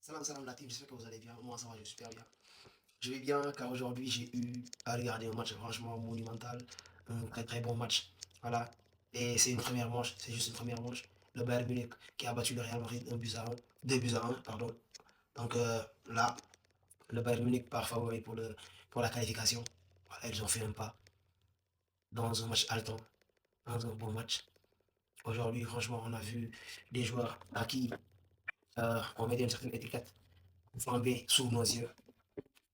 Salam salam la team, j'espère que vous allez bien. Moi ça va, je vais super bien. Je vais bien car aujourd'hui j'ai eu à regarder un match franchement monumental. Un très très bon match. Voilà. Et c'est une première manche, c'est juste une première manche. Le Bayern Munich qui a battu le Real Madrid 1 but à 1, 2 buts à 1, pardon. Donc là, le Bayern Munich part favori pour la qualification. Voilà, ils ont fait un pas dans un match haletant, dans un bon match. Aujourd'hui, franchement, on a vu des joueurs à qui on mettait une certaine étiquette flambée sous nos yeux.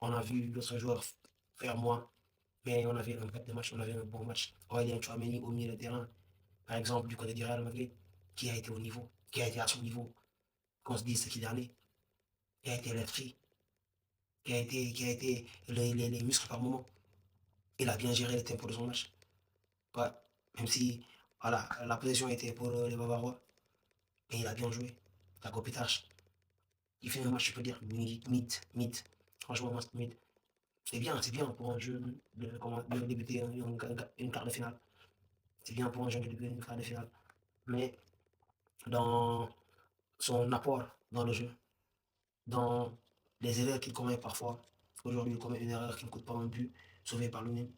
On a vu d'autres joueurs faire moins, mais on avait un bête de match, on avait un bon match. Aurélien Chouameni au milieu de terrain, par exemple, du côté du Real Madrid, qui a été au niveau, qui a été à son niveau, qu'on se dise ce qu'il en est, qui a été l'esprit, qui a été les muscles par moment. Il a bien géré le tempo de son match. Ouais, même si voilà, la position était pour les Bavarois, mais il a bien joué. La Kopitar, il fait un match, je peux dire, mythe. Franchement, mythe. C'est bien pour un jeu de débuter une quart de finale. C'est bien pour un jeune de débuter une quart de finale. Mais dans son apport dans le jeu, dans les erreurs qu'il commet parfois, aujourd'hui il commet une erreur qui ne coûte pas un but, sauvé par lui-même,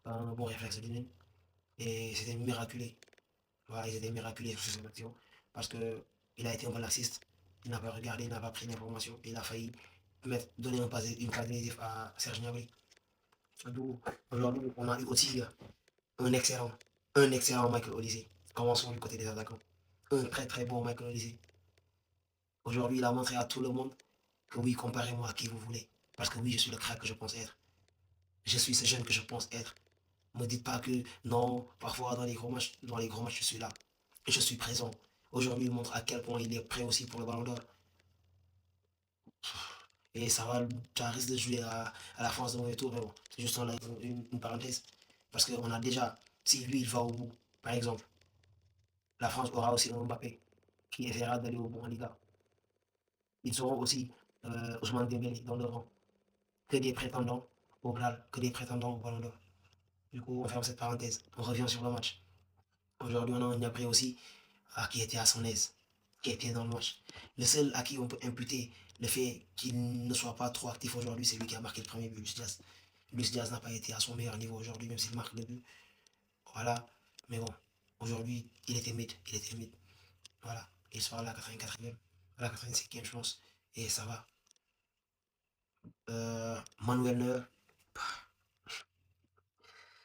par un bon réflexe de lui-même. Et c'était miraculé. Voilà, ils étaient miraculés sur cette action. Parce que il a été un bon assist. Il n'a pas regardé, il n'a pas pris l'information. Il a failli donner une passe décisive à Serge Gnabry. Aujourd'hui, on a eu aussi un excellent, un excellent Michael Olise. Commençons du côté des attaquants. Un très très bon Michael Olise. Aujourd'hui, il a montré à tout le monde que oui, comparez-moi à qui vous voulez. Parce que oui, je suis le crack que je pense être. Je suis ce jeune que je pense être. Ne me dites pas que non, parfois dans les gros matchs, je suis là. Et je suis présent. Aujourd'hui, il montre à quel point il est prêt aussi pour le ballon d'or. Et ça risque de jouer à la France de mauvais tour, mais bon, c'est juste une parenthèse. Parce qu'on a déjà, si lui il va au bout, par exemple, la France aura aussi un Mbappé qui essaiera d'aller au bout en Liga. Ils auront aussi Ousmane Dembélé dans le rang. Que des prétendants au Graal, que des prétendants au Ballon d'Or. Du coup, on ferme cette parenthèse. On revient sur le match. Aujourd'hui, on a un Niabré aussi qui était à son aise, qui était dans le match. Le seul à qui on peut imputer le fait qu'il ne soit pas trop actif aujourd'hui, c'est lui qui a marqué le premier but, Luis Diaz. Luis Diaz n'a pas été à son meilleur niveau aujourd'hui, même s'il marque le but. Voilà. Mais bon, aujourd'hui, il était mid. Il était mid. Voilà. Il sera à la 84e, à la 85e, je pense. Et ça va. Manuel Neuer,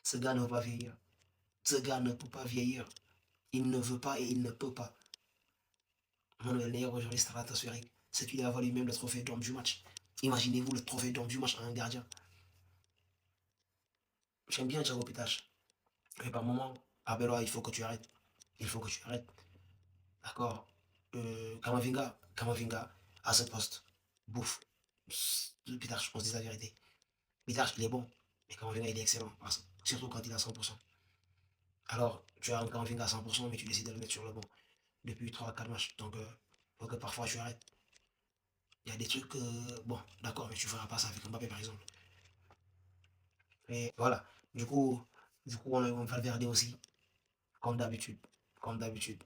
ce gars ne va pas vieillir. Ce gars ne peut pas vieillir. Il ne veut pas et il ne peut pas. Manuel Neuer aujourd'hui stratosphérique. Ce qui lui a valu même le trophée d'homme du match. Imaginez-vous le trophée d'homme du match à un gardien. J'aime bien Thiago Pitache. Mais par moment, Arbeloa, il faut que tu arrêtes. Il faut que tu arrêtes. D'accord. Kamavinga, à ce poste. Bouffe. Pitache, on se dit la vérité. Pitache, il est bon. Mais Kamavinga, il est excellent. Surtout quand il est à 100%. Alors, tu as un Kamavinga à 100%, mais tu décides de le mettre sur le banc depuis 3 4 matchs. Donc, faut que parfois tu arrêtes. Il y a des trucs, bon, d'accord, mais tu feras pas ça avec Mbappé par exemple. Et voilà. Du coup, on va le Valverde aussi, comme d'habitude. Comme d'habitude.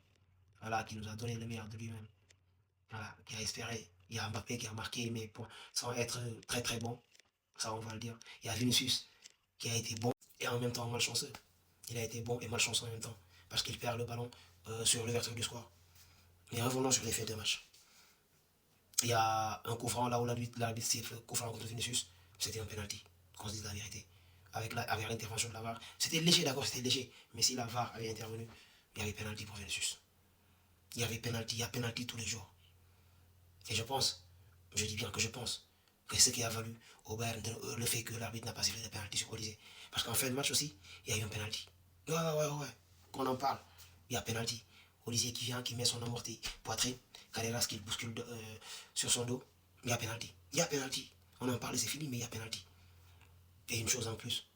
Voilà, qui nous a donné le meilleur de lui-même. Voilà, qui a espéré. Il y a Mbappé qui a marqué, mais sans être très très bon. Ça, on va le dire. Il y a Vinicius qui a été bon et en même temps malchanceux. Il a été bon et malchanceux en même temps. Parce qu'il perd le ballon sur l'ouverture du score. Mais revenons sur les faits de match. Il y a un coup franc là où l'arbitre siffle coup franc contre Vinicius. C'était un penalty, qu'on se dise la vérité. Avec l'intervention de la VAR. C'était léger, d'accord, c'était léger. Mais si la VAR avait intervenu, il y avait penalty pour Vinicius. Il y avait penalty, il y a penalty tous les jours. Et je pense, je dis bien que je pense, que c'est ce qui a valu au Bayern le fait que l'arbitre n'a pas sifflé de penalty sur Olysée. Parce qu'en fin de match aussi, il y a eu un penalty. Ouais. Qu'on en parle. Il y a penalty. Olysée qui vient, qui met son amorti poitrine. Carreras qui le bouscule sur son dos. Il y a penalty. Il y a penalty. On en parle, c'est fini, mais il y a penalty. Et une chose en plus.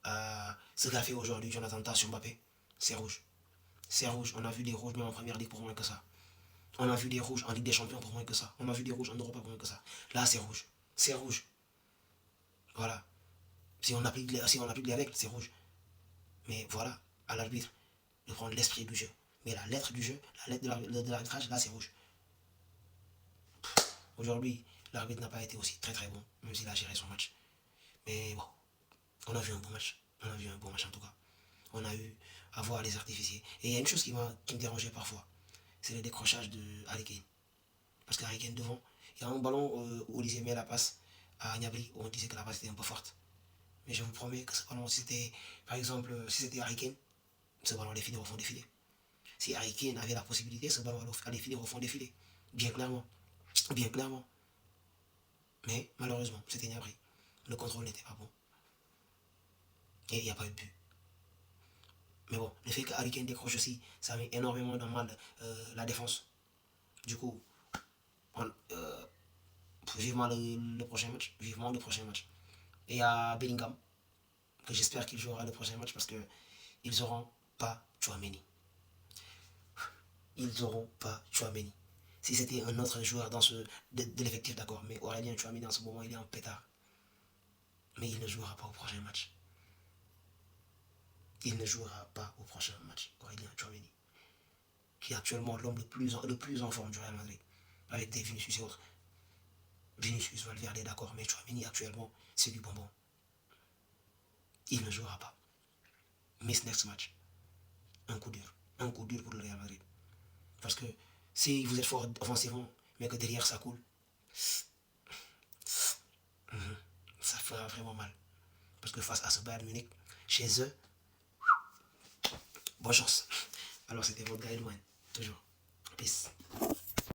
Ce qu'a fait aujourd'hui Jonathan Tah sur Mbappé, c'est rouge. C'est rouge. On a vu des rouges même en première ligue pour moins que ça. On a vu des rouges en Ligue des Champions pour moins que ça. On a vu des rouges en Europe pour moins que ça. Là, c'est rouge. C'est rouge. Voilà. Si on applique les règles, c'est rouge. Mais voilà, à l'arbitre de prendre l'esprit du jeu. Mais la lettre du jeu, la lettre de l'arbitrage, là, c'est rouge. Aujourd'hui, l'arbitre n'a pas été aussi très très bon, même s'il a géré son match. Mais bon, on a vu un bon match. On a vu un bon match en tout cas. On a eu à voir les artificiers. Et il y a une chose qui me dérangeait parfois, c'est le décrochage de Harry Kane. Parce qu'Harry Kane devant, il y a un ballon où Olivier met la passe à Gnabry, où on disait que la passe était un peu forte. Mais je vous promets que ce ballon, si c'était, par exemple, si c'était Harry Kane, ce ballon allait finir au fond des filets. Si Harry Kane avait la possibilité, ce ballon allait finir au fond des filets. Bien clairement. Bien clairement. Mais malheureusement, c'était Gnabry. Le contrôle n'était pas bon. Et il n'y a pas eu de but. Mais bon, le fait que Harry Kane décroche aussi, ça met énormément dans mal la défense. Du coup, on, vivement le prochain match. Vivement le prochain match. Et il y a Bellingham, que j'espère qu'il jouera le prochain match parce qu'ils n'auront pas Chouameni. Ils n'auront pas Chouameni. Si c'était un autre joueur de l'effectif, d'accord, mais Aurélien Chouameni en ce moment, il est en pétard. Mais il ne jouera pas au prochain match. Il ne jouera pas au prochain match, Aurélien Chouameni, qui est actuellement l'homme le plus en forme du Real Madrid, avec des Vinicius et autres. Vinicius Valverde, d'accord, mais Chouameni actuellement, c'est du bonbon. Il ne jouera pas. Miss next match. Un coup dur. Un coup dur pour le Real Madrid. Parce que si vous êtes fort offensivement, mais que derrière ça coule, ça fera vraiment mal. Parce que face à ce Bayern Munich, chez eux, bonne chance. Alors c'était votre guideline, toujours. Peace.